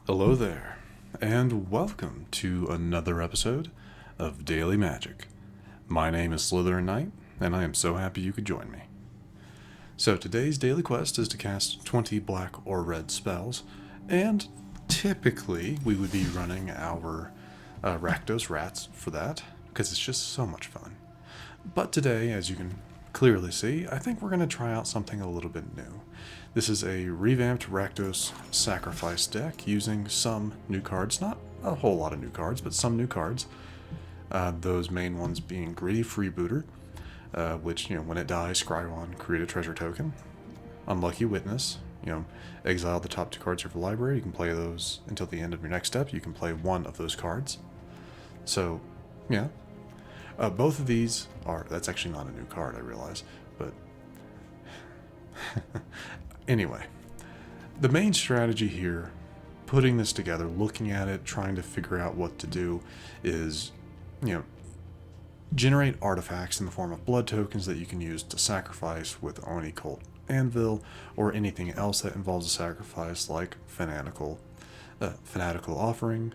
Hello there, and welcome to another episode of Daily Magic. My name is SlytherinKnight, and I am so happy you could join me. So today's daily quest is to cast 20 black or red spells, and typically we would be running our Rakdos rats for that, because it's just so much fun. But today, as you can clearly see, I think we're going to try out something a little bit new. This is a revamped Rakdos Sacrifice deck using some new cards, not a whole lot of new cards, but some new cards. Those main ones being Greedy Freebooter, which, when it dies, scry one, create a treasure token. Unlucky Witness, exile the top two cards of your library. You can play those until the end of your next step. You can play one of those cards. So, yeah. Both of these are, that's actually not a new card, I realize, but anyway, the main strategy here, putting this together, looking at it, trying to figure out what to do is, generate artifacts in the form of blood tokens that you can use to sacrifice with Oni-Cult Anvil or anything else that involves a sacrifice like Fanatical Offering,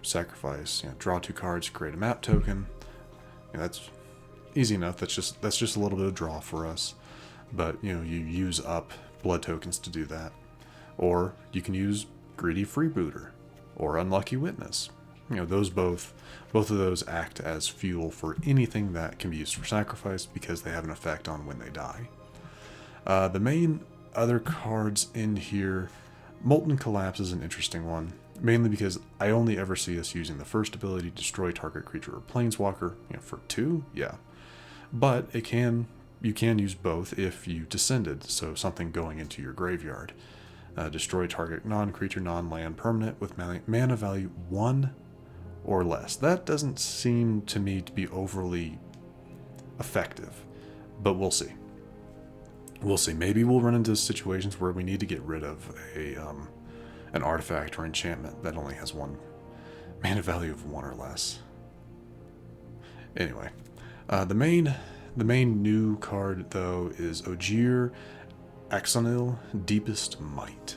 sacrifice, draw two cards, create a map token. That's easy enough. That's just a little bit of draw for us. But you use up blood tokens to do that. Or you can use Greedy Freebooter or Unlucky Witness. Those both of those act as fuel for anything that can be used for sacrifice because they have an effect on when they die. The main other cards in here, Molten Collapse is an interesting one. Mainly because I only ever see us using the first ability, destroy target creature or planeswalker, for 2, yeah. But you can use both if you descended, so something going into your graveyard. Destroy target non-creature, non-land permanent with mana value 1 or less. That doesn't seem to me to be overly effective, but we'll see. We'll see. Maybe we'll run into situations where we need to get rid of an artifact or enchantment that only has one mana value of 1 or less. Anyway, the main new card though is Ojer, Axonil, Deepest Might.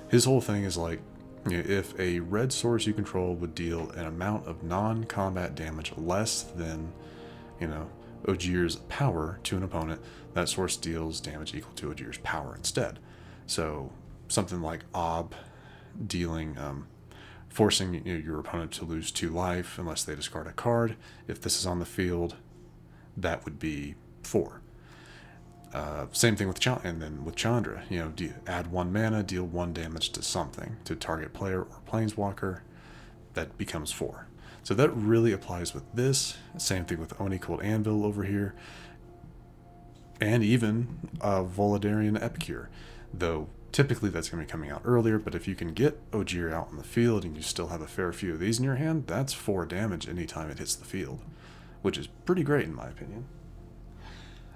His whole thing is like, if a red source you control would deal an amount of non-combat damage less than, Ojer's power to an opponent, that source deals damage equal to Ojer's power instead. So something like Ob dealing, forcing your opponent to lose 2 life unless they discard a card. If this is on the field, that would be 4. Same thing with Chandra. Add 1 mana, deal 1 damage to something, to target player or planeswalker. That becomes 4. So that really applies with this. Same thing with Oni-Cult Anvil over here, and even Voldaren Epicure, though. Typically that's going to be coming out earlier, but if you can get Ojer out in the field and you still have a fair few of these in your hand, that's 4 damage anytime it hits the field, which is pretty great in my opinion.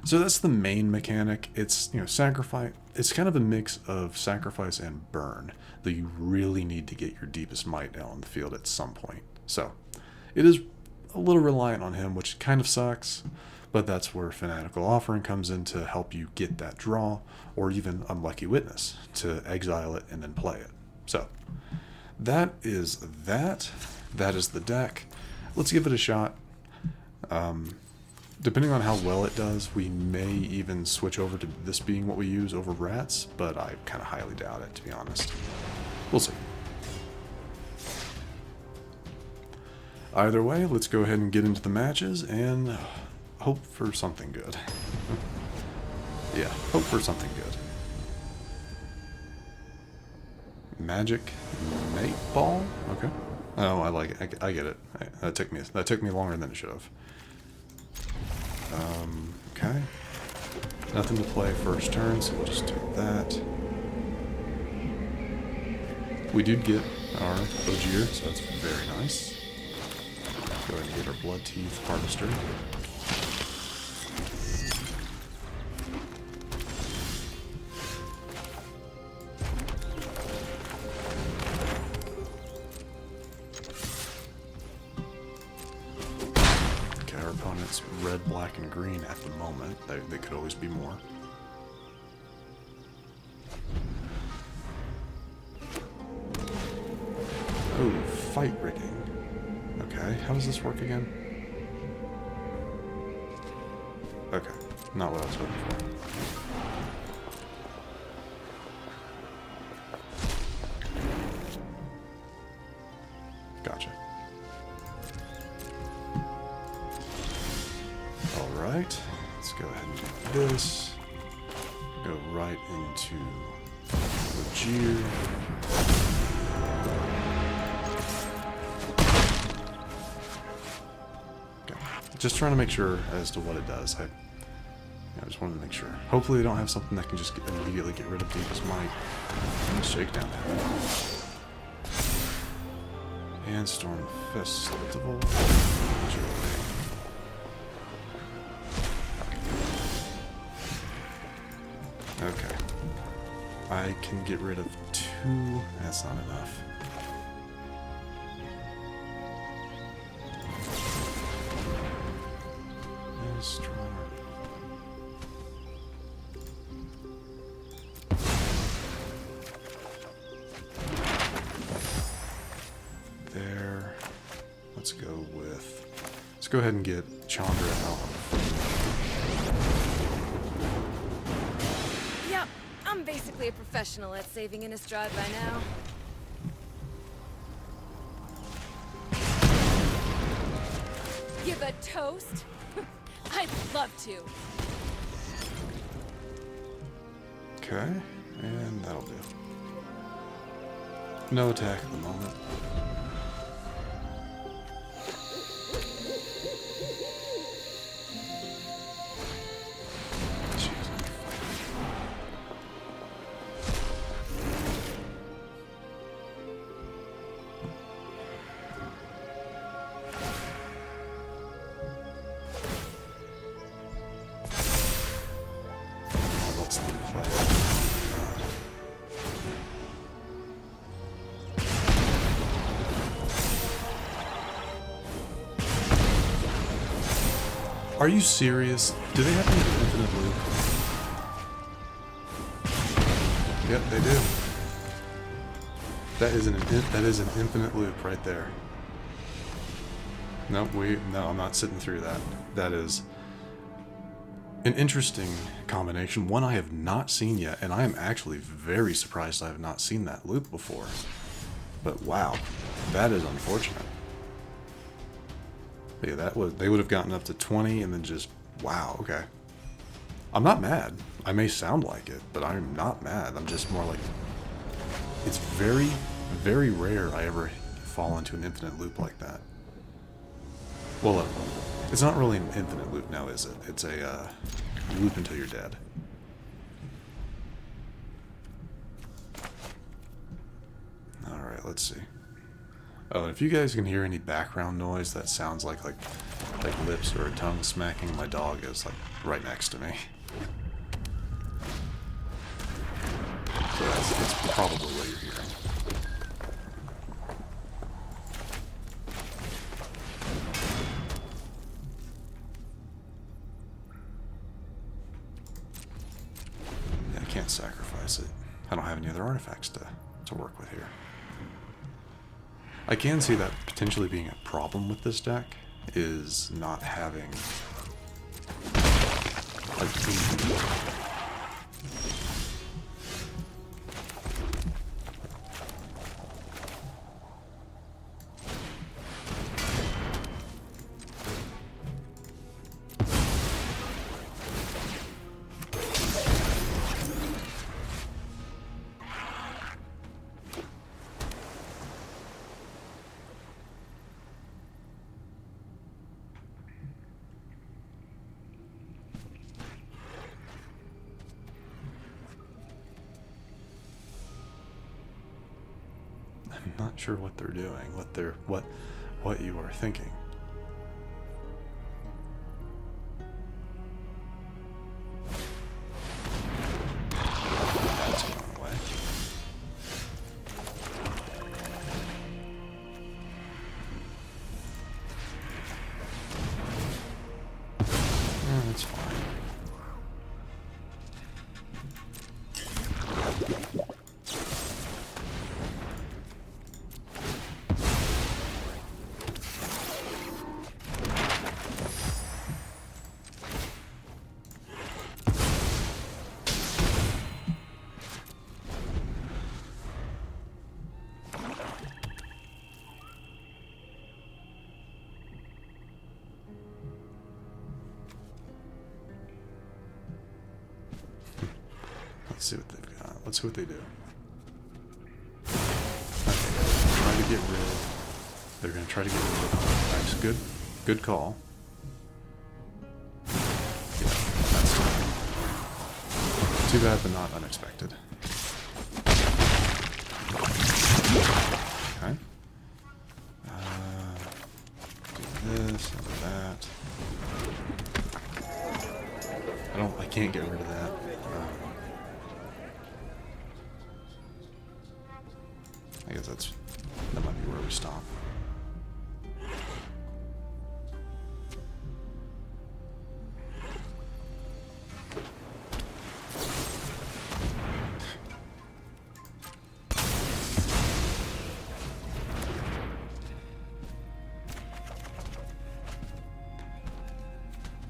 So that's the main mechanic. It's, sacrifice. It's kind of a mix of sacrifice and burn, though you really need to get your Deepest Might out on the field at some point. So it is a little reliant on him, which kind of sucks. But that's where Fanatical Offering comes in to help you get that draw, or even Unlucky Witness to exile it and then play it. So that is that. That is the deck. Let's give it a shot. Depending on how well it does, we may even switch over to this being what we use over rats, but I kind of highly doubt it, to be honest. We'll see. Either way, let's go ahead and get into the matches and hope for something good. Yeah, hope for something good. Magic Mate Ball? Okay. Oh, I like it. I get it. That took me longer than it should have. Okay. Nothing to play first turn, so we'll just do that. We did get our Ojer, so that's very nice. Go ahead and get our Bloodtithe Harvester. Our opponent's red, black, and green at the moment. They could always be more. fight rigging. Okay, how does this work again? Okay, not what I was hoping for. Gotcha. Alright, let's go ahead and do this. Go right into Ojer. Okay. Just trying to make sure as to what it does. I just wanted to make sure. Hopefully they don't have something that can just immediately get rid of Deepest Might. Shakedown happening. And Storm Festival. Okay. I can get rid of 2. That's not enough. There. Let's go ahead and get Chandra out. Yep, I'm basically a professional at saving Innistrad by now. Give a toast? I'd love to. Okay, and that'll do. No attack at the moment. Are you serious? Do they have an infinite loop? Yep, they do. That is an infinite loop right there. No, I'm not sitting through that. That is an interesting combination, one I have not seen yet, and I am actually very surprised I have not seen that loop before. But wow, that is unfortunate. Yeah, they would have gotten up to 20 and then just, wow, okay. I'm not mad. I may sound like it, but I'm not mad. I'm just more like, it's very, very rare I ever fall into an infinite loop like that. Well, it's not really an infinite loop now, is it? It's a loop until you're dead. Alright, let's see. Oh, and if you guys can hear any background noise that sounds like lips or a tongue smacking, my dog is like right next to me. So that's probably what you're hearing. Yeah, I can't sacrifice it. I don't have any other artifacts to work with here. I can see that potentially being a problem with this deck is not having like I'm not sure what they're doing, what you are thinking. That's going away. Yeah, that's fine. see what they've got. Let's see what they do. Okay, try to get rid. They're going to try to get rid of the artifacts. Good call. Yeah, that's too bad, but not unexpected. Okay. Do this and that. I can't get rid of that. I guess that might be where we stop.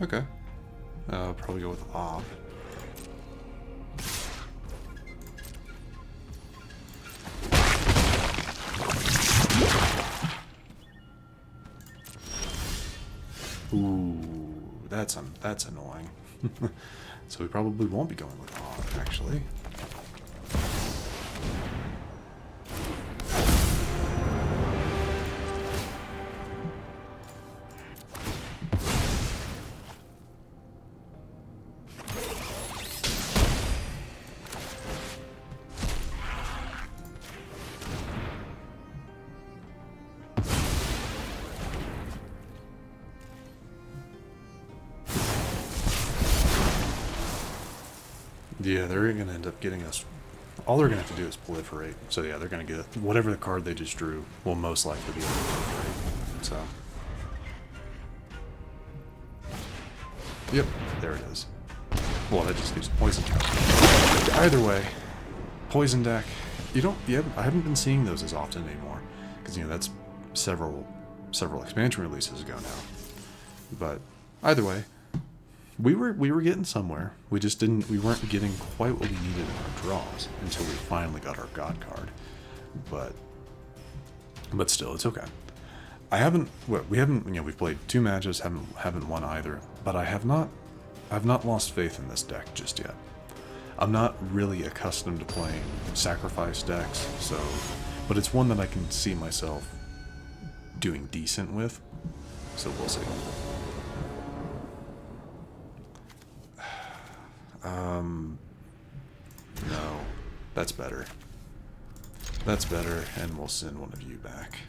Okay. Probably go with Ob. Ooh, that's annoying. So we probably won't be going with Ob, actually. Yeah, they're going to end up getting us... All they're going to have to do is proliferate. So yeah, they're going to get... Whatever the card they just drew will most likely be able to proliferate. So... Yep, there it is. Well, that just leaves poison. Either way, poison deck... I haven't been seeing those as often anymore. Because, that's several expansion releases ago now. But, either way... We were getting somewhere. We weren't getting quite what we needed in our draws until we finally got our God card. But still, it's okay. We've played 2 matches, haven't won either, but I've not lost faith in this deck just yet. I'm not really accustomed to playing sacrifice decks, but it's one that I can see myself doing decent with. So we'll see. No. That's better. That's better, and we'll send one of you back.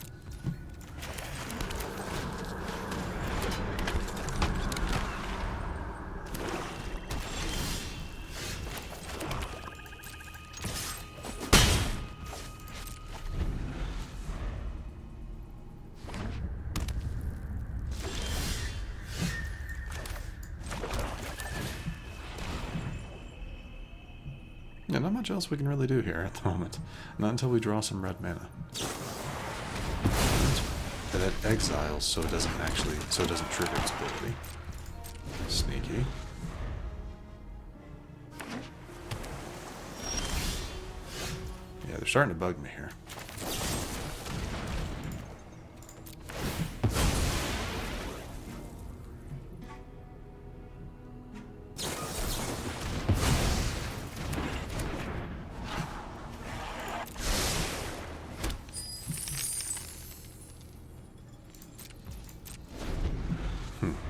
Yeah, not much else we can really do here at the moment. Not until we draw some red mana. That exiles so it doesn't trigger its ability. Sneaky. Yeah, they're starting to bug me here.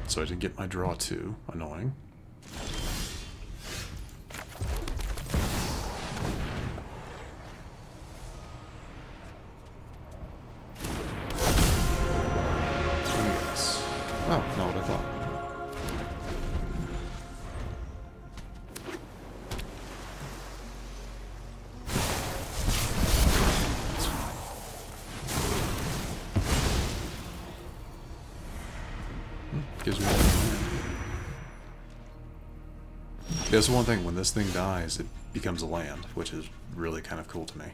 So I didn't get my draw 2. Annoying. Yes. Oh, not what I thought. Gives me that. That's the one thing, when this thing dies, it becomes a land, which is really kind of cool to me.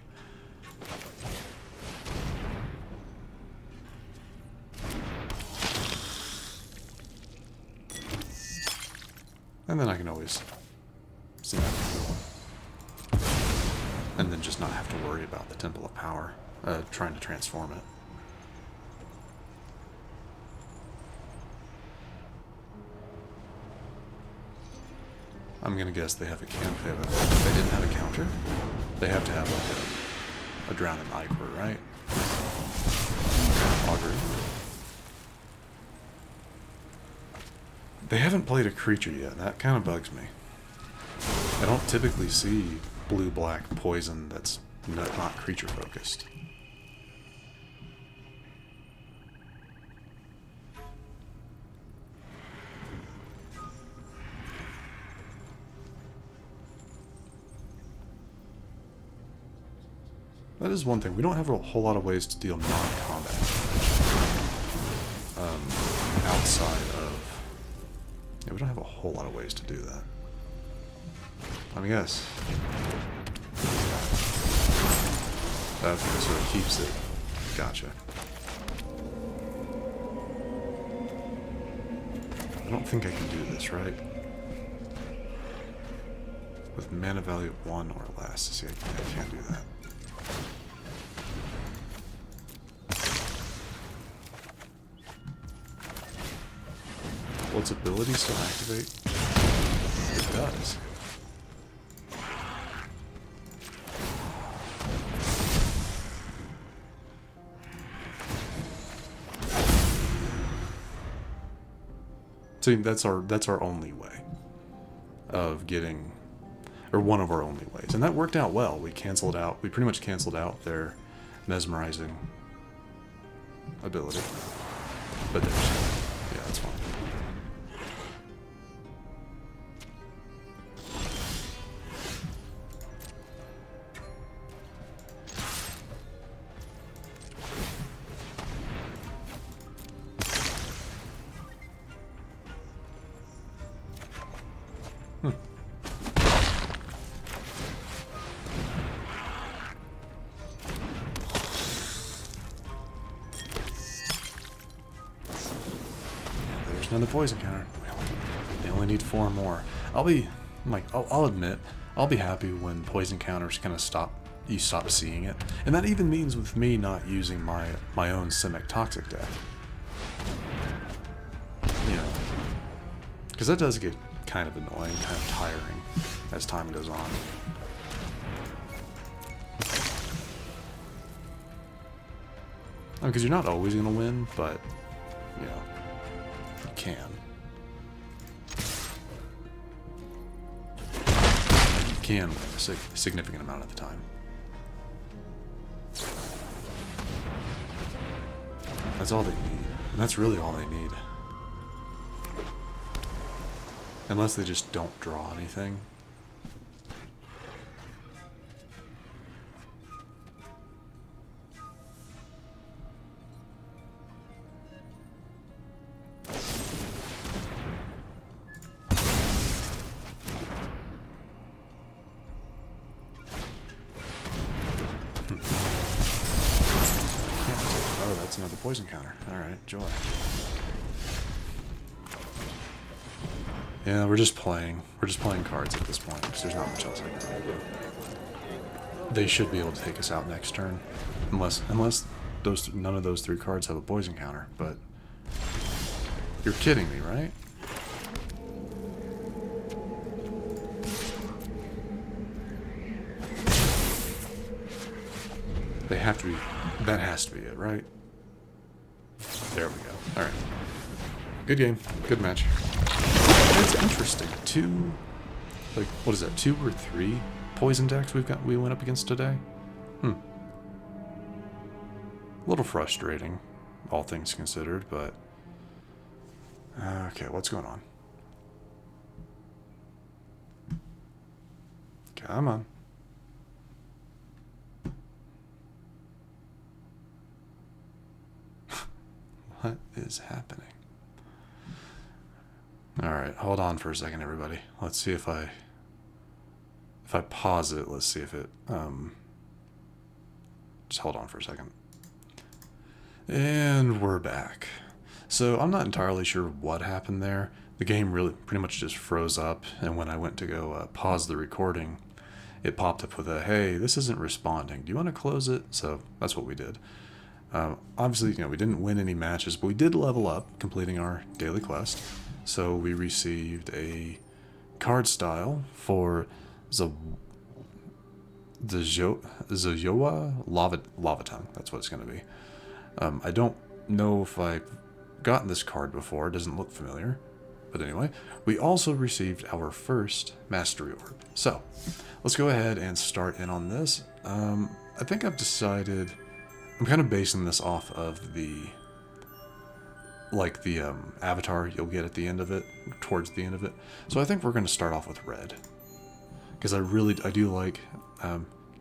And then I can always see that. And then just not have to worry about the Temple of Power, trying to transform it. I'm gonna guess they have a camp. They didn't have a counter. They have to have like a drowned Ichor, right? Augury. They haven't played a creature yet, and that kind of bugs me. I don't typically see blue-black poison that's not creature focused. That is one thing. We don't have a whole lot of ways to deal non-combat outside of... Yeah, we don't have a whole lot of ways to do that. I mean, yes. That sort of keeps it. Gotcha. I don't think I can do this, right? With mana value of 1 or less. See, I can't do that. Will its ability still activate? It does. See, that's our only way of getting, or one of our only ways, and that worked out well. We pretty much canceled out their mesmerizing ability. But yeah, that's fine. Another poison counter. They only need 4 more. I'll admit, I'll be happy when poison counters kind of stop. You stop seeing it, and that even means with me not using my own Simic Toxic deck. You know, because that does get kind of annoying, kind of tiring as time goes on. Because you're not always gonna win, but you know. Can. You can win a significant amount of the time. That's all they need. And that's really all they need. Unless they just don't draw anything. Another poison counter. Alright, joy. Yeah, we're just playing cards at this point, because there's not much else I can do. They should be able to take us out next turn. Unless none of those 3 cards have a poison counter, but you're kidding me, right? They have to be, that has to be it, right? There we go. Alright. Good game. Good match. It's interesting. 2, like, what is that, 2 or 3 poison decks we went up against today? A little frustrating, all things considered, but... okay, what's going on? Come on. What is happening? Alright, hold on for a second, everybody. Let's see if I pause it, let's see if it, just hold on for a second. And we're back. So I'm not entirely sure what happened there. The game really pretty much just froze up, and when I went to go pause the recording, it popped up with a, hey, this isn't responding. Do you want to close it? So that's what we did. Obviously, you know, we didn't win any matches, but we did level up, completing our daily quest. So we received a card style for the Zoyoa Lava Tongue. That's what it's going to be. I don't know if I've gotten this card before. It doesn't look familiar. But anyway, we also received our first Mastery Orb. So, let's go ahead and start in on this. I think I've decided... I'm kind of basing this off of the... avatar you'll get at the end of it, towards the end of it. So I think we're going to start off with red. Because I do like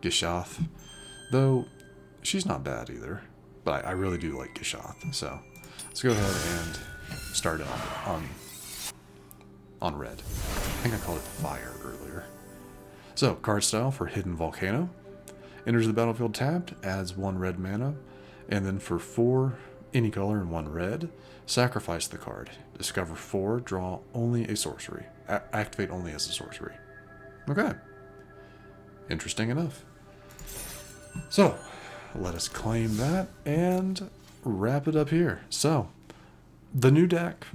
Gishath. Though, she's not bad either. But I really do like Gishath. So, let's go ahead and start it on red. I think I called it fire earlier. So, card style for Hidden Volcano. Enters the battlefield tapped, adds 1 red mana. And then for 4 any color and 1 red, sacrifice the card. Discover 4, draw only a sorcery. Activate only as a sorcery. Okay. Interesting enough. So, let us claim that and wrap it up here. So, the new deck,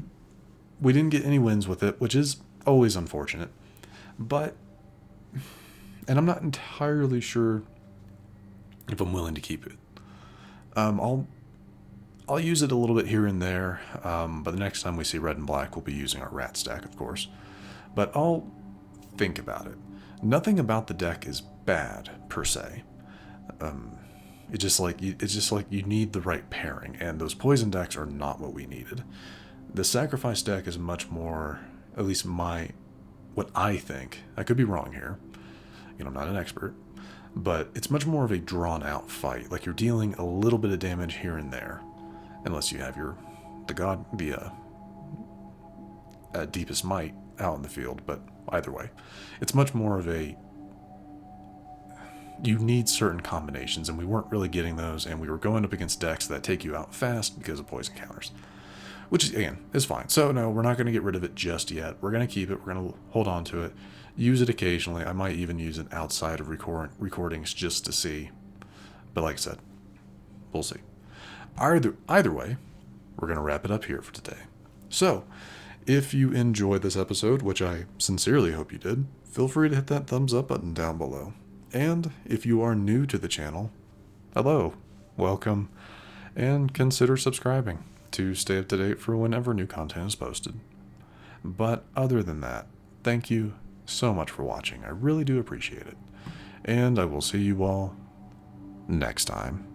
we didn't get any wins with it, which is always unfortunate. But, and I'm not entirely sure if I'm willing to keep it. I'll use it a little bit here and there, but the next time we see red and black, we'll be using our rat stack, of course. But I'll think about it. Nothing about the deck is bad, per se. It's just like you need the right pairing, and those poison decks are not what we needed. The sacrifice deck is much more, at least what I think. I could be wrong here. I'm not an expert, but it's much more of a drawn-out fight. Like, you're dealing a little bit of damage here and there, unless you have the deepest might out in the field. But either way, it's much more of a, you need certain combinations, and we weren't really getting those, and we were going up against decks that take you out fast because of poison counters, which, again, is fine. So no, we're not going to get rid of it just yet. We're going to keep it. We're going to hold on to it, use it occasionally. I might even use it outside of recordings just to see, but like I said, we'll see. Either way, we're going to wrap it up here for today. So, if you enjoyed this episode, which I sincerely hope you did, feel free to hit that thumbs up button down below. And if you are new to the channel, hello, welcome, and consider subscribing to stay up to date for whenever new content is posted. But other than that, thank you so much for watching. I really do appreciate it. And I will see you all next time.